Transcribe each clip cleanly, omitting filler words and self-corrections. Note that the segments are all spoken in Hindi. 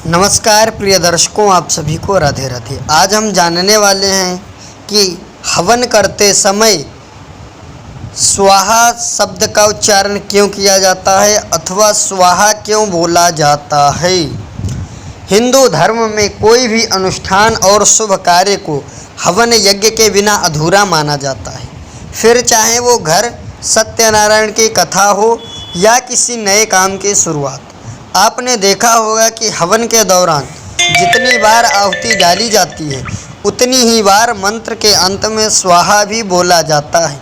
नमस्कार प्रिय दर्शकों, आप सभी को राधे राधे। आज हम जानने वाले हैं कि हवन करते समय स्वाहा शब्द का उच्चारण क्यों किया जाता है अथवा स्वाहा क्यों बोला जाता है। हिंदू धर्म में कोई भी अनुष्ठान और शुभ कार्य को हवन यज्ञ के बिना अधूरा माना जाता है। फिर चाहे वो घर सत्यनारायण की कथा हो या किसी नए काम की शुरुआत। आपने देखा होगा कि हवन के दौरान जितनी बार आहुति डाली जाती है उतनी ही बार मंत्र के अंत में स्वाहा भी बोला जाता है।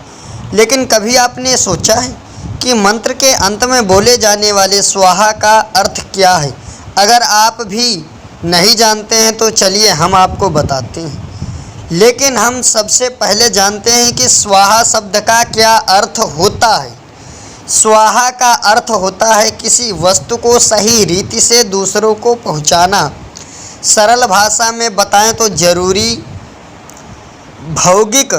लेकिन कभी आपने सोचा है कि मंत्र के अंत में बोले जाने वाले स्वाहा का अर्थ क्या है? अगर आप भी नहीं जानते हैं तो चलिए हम आपको बताते हैं। लेकिन हम सबसे पहले जानते हैं कि स्वाहा शब्द का क्या अर्थ होता है। स्वाहा का अर्थ होता है किसी वस्तु को सही रीति से दूसरों को पहुंचाना। सरल भाषा में बताएं तो जरूरी भौतिक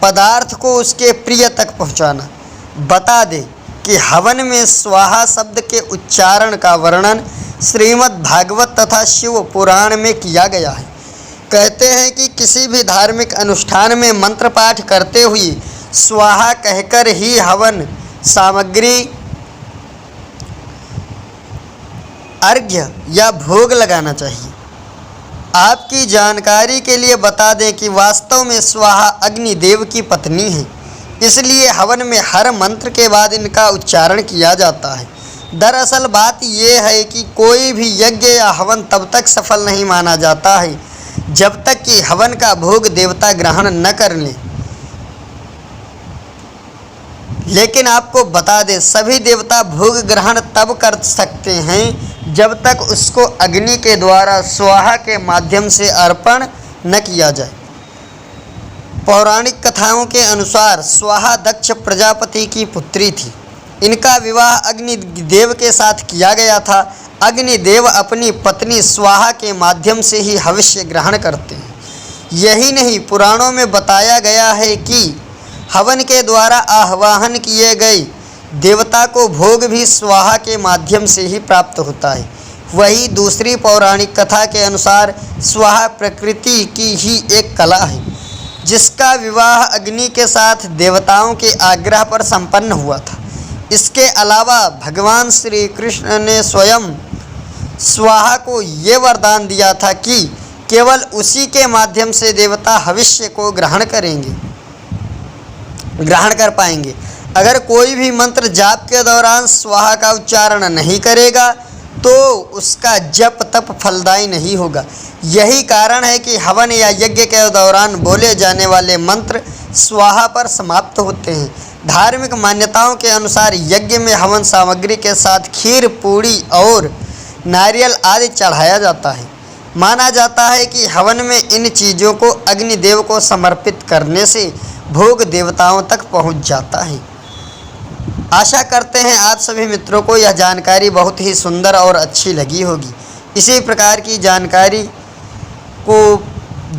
पदार्थ को उसके प्रिय तक पहुंचाना। बता दें कि हवन में स्वाहा शब्द के उच्चारण का वर्णन श्रीमद् भागवत तथा शिव पुराण में किया गया है। कहते हैं कि किसी भी धार्मिक अनुष्ठान में मंत्र पाठ करते हुए स्वाहा कहकर ही हवन सामग्री अर्घ्य या भोग लगाना चाहिए। आपकी जानकारी के लिए बता दें कि वास्तव में स्वाहा अग्निदेव की पत्नी है, इसलिए हवन में हर मंत्र के बाद इनका उच्चारण किया जाता है। दरअसल बात यह है कि कोई भी यज्ञ या हवन तब तक सफल नहीं माना जाता है जब तक कि हवन का भोग देवता ग्रहण न कर लें। लेकिन आपको बता दें, सभी देवता भोग ग्रहण तब कर सकते हैं जब तक उसको अग्नि के द्वारा स्वाहा के माध्यम से अर्पण न किया जाए। पौराणिक कथाओं के अनुसार स्वाहा दक्ष प्रजापति की पुत्री थी। इनका विवाह अग्निदेव के साथ किया गया था। अग्निदेव अपनी पत्नी स्वाहा के माध्यम से ही हविष्य ग्रहण करते हैं। यही नहीं, पुराणों में बताया गया है कि हवन के द्वारा आह्वान किए गए देवता को भोग भी स्वाहा के माध्यम से ही प्राप्त होता है। वही दूसरी पौराणिक कथा के अनुसार स्वाहा प्रकृति की ही एक कला है जिसका विवाह अग्नि के साथ देवताओं के आग्रह पर संपन्न हुआ था। इसके अलावा भगवान श्री कृष्ण ने स्वयं स्वाहा को ये वरदान दिया था कि केवल उसी के माध्यम से देवता हविष्य को ग्रहण कर पाएंगे। अगर कोई भी मंत्र जाप के दौरान स्वाहा का उच्चारण नहीं करेगा तो उसका जप तप फलदायी नहीं होगा। यही कारण है कि हवन या यज्ञ के दौरान बोले जाने वाले मंत्र स्वाहा पर समाप्त होते हैं। धार्मिक मान्यताओं के अनुसार यज्ञ में हवन सामग्री के साथ खीर, पूड़ी और नारियल आदि चढ़ाया जाता है। माना जाता है कि हवन में इन चीज़ों को अग्निदेव को समर्पित करने से भोग देवताओं तक पहुंच जाता है। आशा करते हैं आप सभी मित्रों को यह जानकारी बहुत ही सुंदर और अच्छी लगी होगी। इसी प्रकार की जानकारी को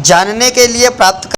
जानने के लिए प्राप्त